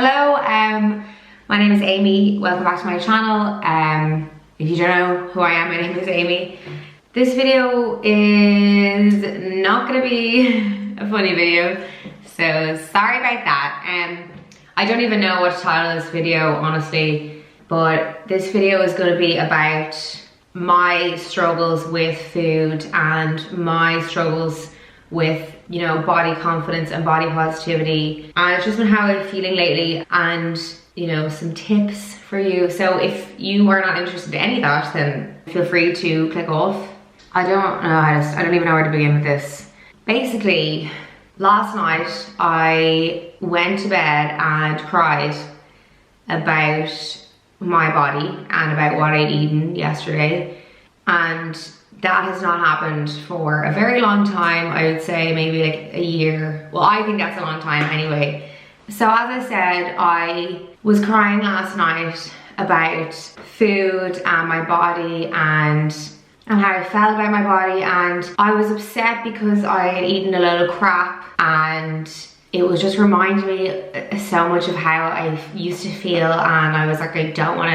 Hello, my name is Amy. Welcome back to my channel. If you don't know who I am, my name is Amy. This video is not gonna be a funny video, so sorry about that. I don't even know what to title this video, honestly, but this video is gonna be about my struggles with food and my struggles with, you know, body confidence and body positivity. And it's just been how I'm feeling lately, and, you know, some tips for you. So if you are not interested in any of that, then feel free to click off. I don't even know where to begin with this. Basically, last night I went to bed and cried about my body and about what I'd eaten yesterday, and that has not happened for a very long time. I would say maybe like a year. Well, I think that's a long time anyway. So as I said, I was crying last night about food and my body and how I felt about my body, and I was upset because I had eaten a load of crap, and it was just reminding me so much of how I used to feel, and I was like, I don't want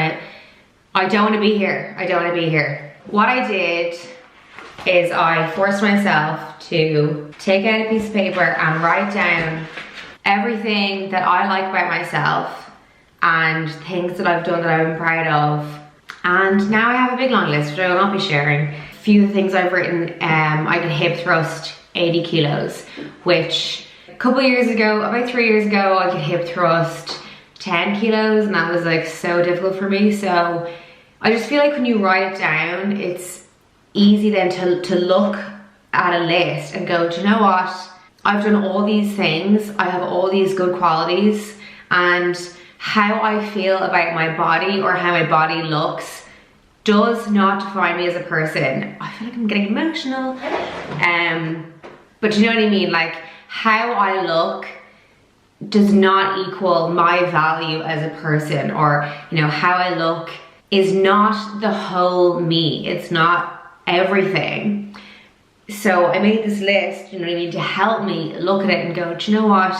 to be here. I don't want to be here. What I did is I forced myself to take out a piece of paper and write down everything that I like about myself and things that I've done that I'm proud of. And now I have a big long list, which I will not be sharing. A few things I've written, I can hip thrust 80 kilos, which a couple years ago, about 3 years ago, I could hip thrust 10 kilos, and that was like so difficult for me. So I just feel like when you write it down, it's easy then to look at a list and go, do you know what? I've done all these things, I have all these good qualities, and how I feel about my body or how my body looks does not define me as a person. I feel like I'm getting emotional. But you know what I mean? Like, how I look does not equal my value as a person, or, you know, how I look is not the whole me. It's not everything. So I made this list, you know what I mean, to help me look at it and go, do you know what?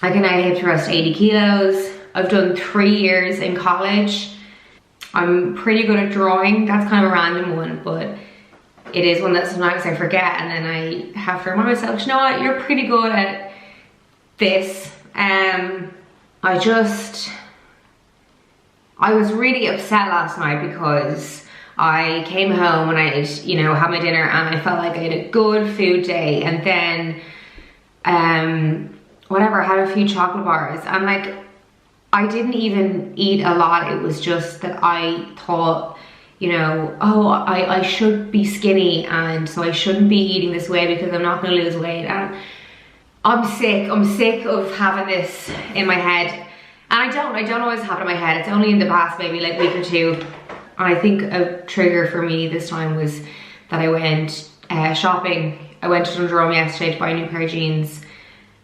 I can now hip thrust 80 kilos. I've done 3 years in college. I'm pretty good at drawing. That's kind of a random one, but it is one that sometimes I forget, and then I have to remind myself, you know what, you're pretty good at this. I was really upset last night because I came home and I, you know, had my dinner, and I felt like I had a good food day, and then whatever, I had a few chocolate bars, and like, I didn't even eat a lot. It was just that I thought, you know, oh, I should be skinny, and so I shouldn't be eating this way because I'm not gonna lose weight. And I'm sick of having this in my head. And I don't always have it in my head. It's only in the past maybe like week or two. And I think a trigger for me this time was that I went shopping. I went to Dundrum yesterday to buy a new pair of jeans,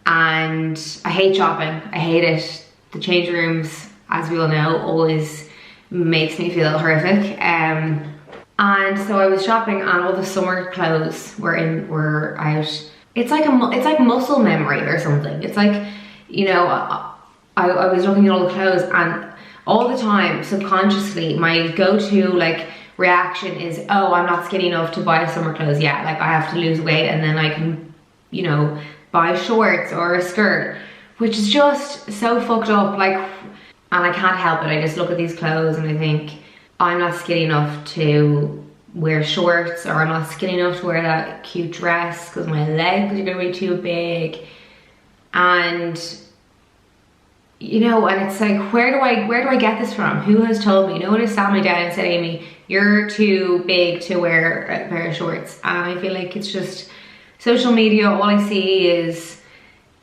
and I hate shopping. I hate it. The change rooms, as we all know, always makes me feel horrific. And so I was shopping, and all the summer clothes were out. It's like muscle memory or something. It's like, you know, I was looking at all the clothes, and all the time, subconsciously, my go-to like reaction is, oh, I'm not skinny enough to buy summer clothes yet. Like, I have to lose weight, and then I can, you know, buy shorts or a skirt, which is just so fucked up. Like, and I can't help it. I just look at these clothes and I think, I'm not skinny enough to wear shorts, or I'm not skinny enough to wear that cute dress because my legs are gonna be too big. And, you know, and it's like, where do I get this from? Who has told me? No one has sat me down and said, Amy, you're too big to wear a pair of shorts. And I feel like it's just social media. All I see is,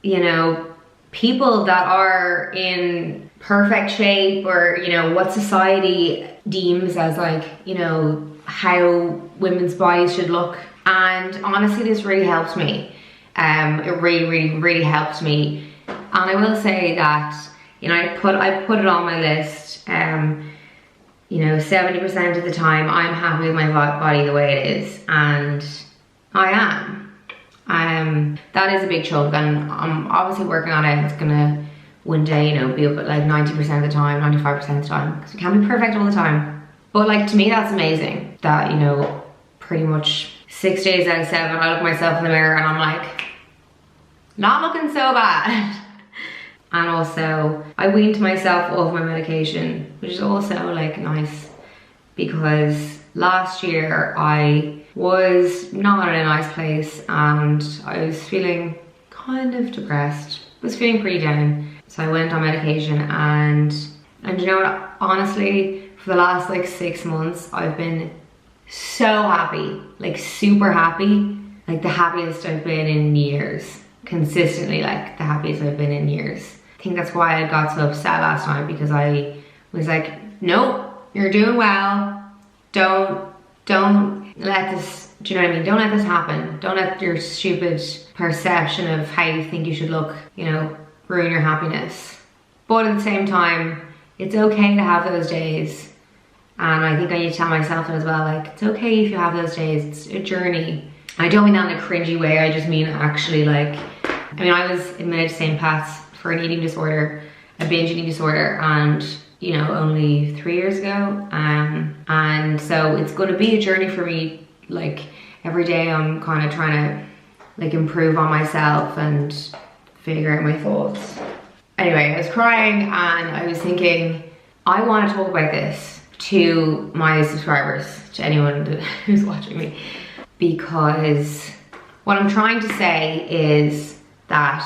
you know, people that are in perfect shape, or, you know, what society deems as like, you know, how women's bodies should look. And honestly, this really helped me. It really helped me. And I will say that, you know, I put it on my list. You know, 70% of the time I'm happy with my body the way it is, and I am. That is a big chunk, and I'm obviously working on it. It's gonna one day, you know, be up at like 90% of the time, 95% of the time, because we can't be perfect all the time. But like, to me, that's amazing that, you know, pretty much 6 days out of 7, I look myself in the mirror and I'm like, not looking so bad. And also, I weaned myself off my medication, which is also like nice, because last year I was not in a nice place and I was feeling kind of depressed. I was feeling pretty down. So I went on medication and you know what, honestly, for the last like 6 months, I've been so happy, like super happy, like the happiest I've been in years. Consistently, like the happiest I've been in years. I think that's why I got so upset last night, because I was like, nope, you're doing well. Don't let this, do you know what I mean? Don't let this happen. Don't let your stupid perception of how you think you should look, you know, ruin your happiness. But at the same time, it's okay to have those days. And I think I need to tell myself that as well, like, it's okay if you have those days, it's a journey. I don't mean that in a cringy way, I just mean actually like, I mean, I was admitted to St. Pat's for an eating disorder, a binge eating disorder, and you know, only 3 years ago. And so it's gonna be a journey for me. Like every day I'm kind of trying to like improve on myself and figure out my thoughts. Anyway, I was crying and I was thinking, I want to talk about this to my subscribers, to anyone who's watching me, because what I'm trying to say is that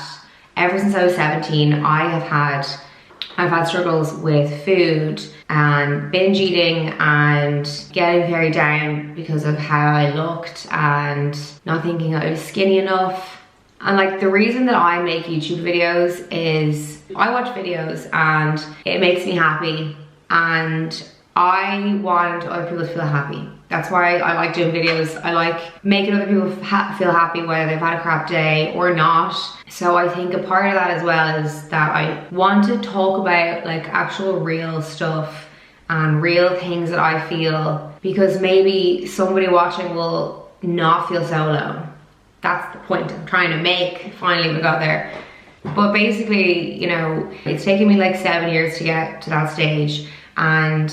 ever since I was 17, I've had struggles with food and binge eating and getting very down because of how I looked and not thinking I was skinny enough. And like, the reason that I make YouTube videos is I watch videos and it makes me happy, and I want other people to feel happy. That's why I like doing videos. I like making other people feel happy, whether they've had a crap day or not. So I think a part of that as well is that I want to talk about like actual real stuff and real things that I feel, because maybe somebody watching will not feel so alone. That's the point I'm trying to make. Finally we got there. But basically, you know, it's taken me like 7 years to get to that stage, and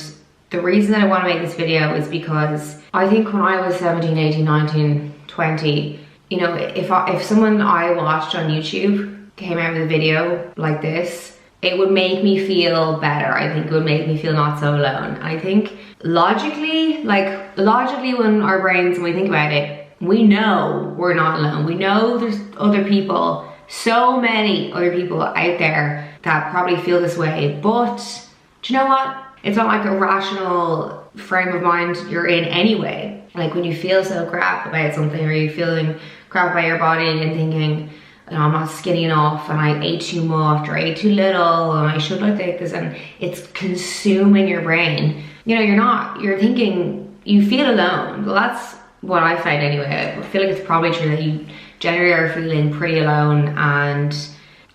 the reason that I want to make this video is because I think when I was 17, 18, 19, 20, you know, if someone I watched on YouTube came out with a video like this, it would make me feel better. I think it would make me feel not so alone. I think logically when our brains, when we think about it, we know we're not alone. We know there's other people, so many other people out there that probably feel this way. But do you know what? It's not like a rational frame of mind you're in anyway. Like when you feel so crap about something, or you're feeling crap about your body and thinking, you know, I'm not skinny enough and I ate too much or I ate too little and I should look like this, and it's consuming your brain. You know, you're thinking, you feel alone. Well, that's what I find anyway. I feel like it's probably true that you generally are feeling pretty alone and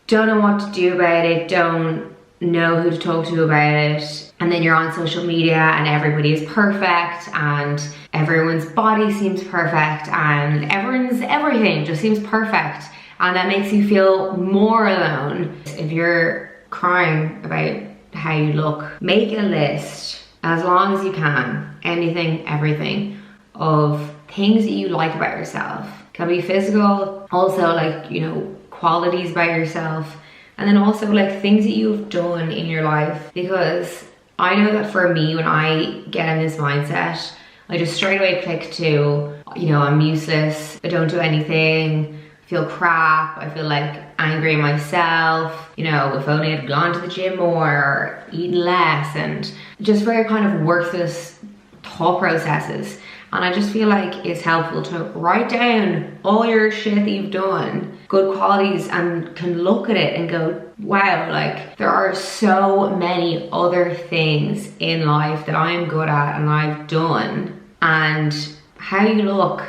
don't know what to do about it, don't know who to talk to about it. And then you're on social media and everybody is perfect and everyone's body seems perfect and everything just seems perfect, and that makes you feel more alone. If you're crying about how you look, make a list, as long as you can, anything, everything, of things that you like about yourself. Can be physical, also like, you know, qualities about yourself, and then also like things that you've done in your life. Because I know that for me, when I get in this mindset, I just straight away click to, you know, I'm useless, I don't do anything, I feel crap, I feel like angry at myself, you know, if only I'd gone to the gym more, or eaten less, and just very kind of worthless thought processes. And I just feel like it's helpful to write down all your shit that you've done, good qualities, and can look at it and go, wow, like there are so many other things in life that I'm good at and I've done. And how you look,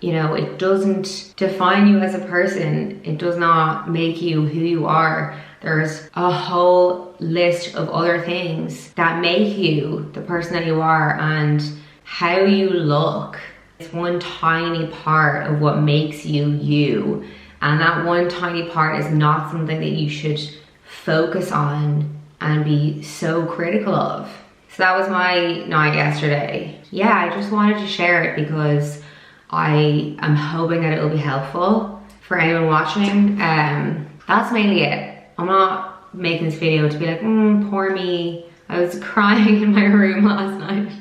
you know, it doesn't define you as a person. It does not make you who you are. There's a whole list of other things that make you the person that you are, and how you look is one tiny part of what makes you you. And that one tiny part is not something that you should focus on and be so critical of. So that was my night yesterday. Yeah, I just wanted to share it because I am hoping that it will be helpful for anyone watching. That's mainly it. I'm not making this video to be like, poor me, I was crying in my room last night.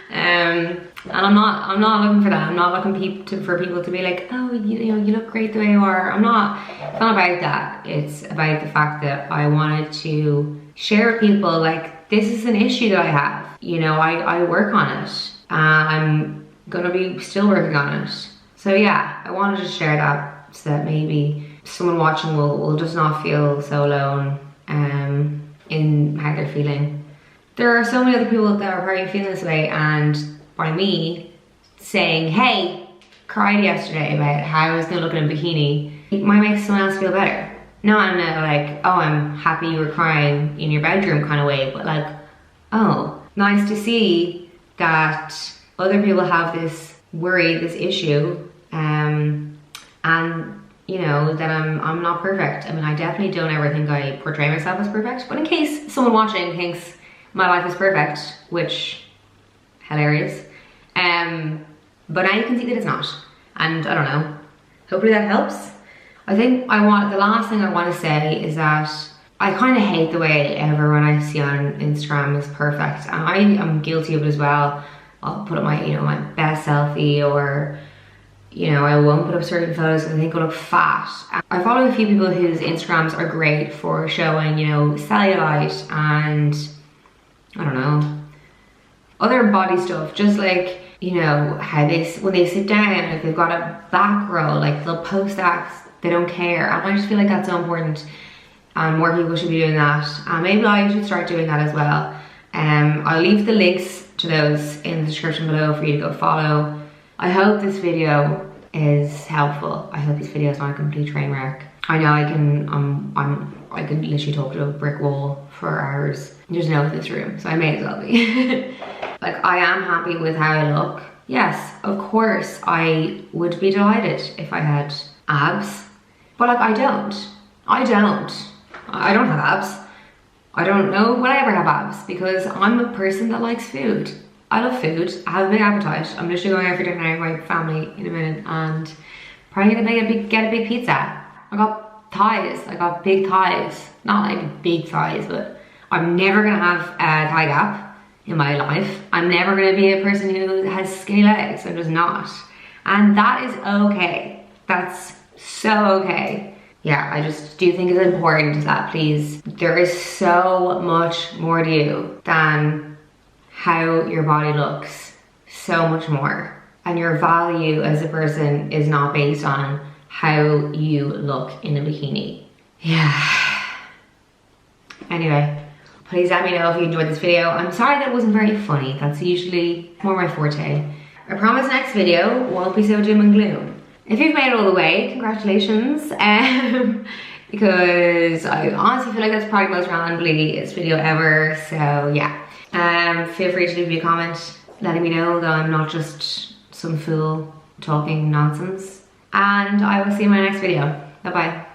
And I'm not looking for that. I'm not looking for people to be like, oh, you know, you look great the way you are. It's not about that. It's about the fact that I wanted to share with people, like, this is an issue that I have. You know, I work on it. I'm gonna be still working on it. So yeah, I wanted to share that so that maybe someone watching will just not feel so alone in how they're feeling. There are so many other people that are probably feeling this way, and by me saying, hey, cried yesterday about how I was gonna look in a bikini, it might make someone else feel better. Not in a like, oh, I'm happy you were crying in your bedroom kind of way, but like, oh, nice to see that other people have this worry, this issue, and you know, that I'm not perfect. I mean, I definitely don't ever think I portray myself as perfect, but in case someone watching thinks my life is perfect, which, hilarious, but now you can see that it's not, and I don't know, hopefully that helps. I think the last thing I want to say is that I kind of hate the way everyone I see on Instagram is perfect, and I am guilty of it as well. I'll put up my, you know, my best selfie, or, you know, I won't put up certain photos because I think I look fat. I follow a few people whose Instagrams are great for showing, you know, cellulite and, I don't know, other body stuff, just like, you know, how when they sit down, if they've got a back roll, like they'll post that, they don't care, and I just feel like that's so important, and more people should be doing that, and maybe I should start doing that as well. I'll leave the links to those in the description below for you to go follow. I hope this video is helpful. I hope this video is not a complete train wreck. I know I can literally talk to a brick wall for hours. There's no one in this room, so I may as well be. Like, I am happy with how I look. Yes, of course, I would be delighted if I had abs, but like, I don't have abs. I don't know will I ever have abs, because I'm a person that likes food. I love food, I have a big appetite. I'm literally going out for dinner with my family in a minute, and probably gonna get a big pizza. I got thighs, I got big thighs. Not like big thighs, but I'm never gonna have a thigh gap in my life. I'm never gonna be a person who has skinny legs. I'm just not. And that is okay. That's so okay. Yeah, I just do think it's important that, please, there is so much more to you than how your body looks. So much more. And your value as a person is not based on how you look in a bikini. Yeah. Anyway, please let me know if you enjoyed this video. I'm sorry that it wasn't very funny. That's usually more my forte. I promise next video won't be so doom and gloom. If you've made it all the way, congratulations, because I honestly feel like that's probably the most randomly video ever, so yeah. Feel free to leave me a comment letting me know that I'm not just some fool talking nonsense, and I will see you in my next video. Bye bye.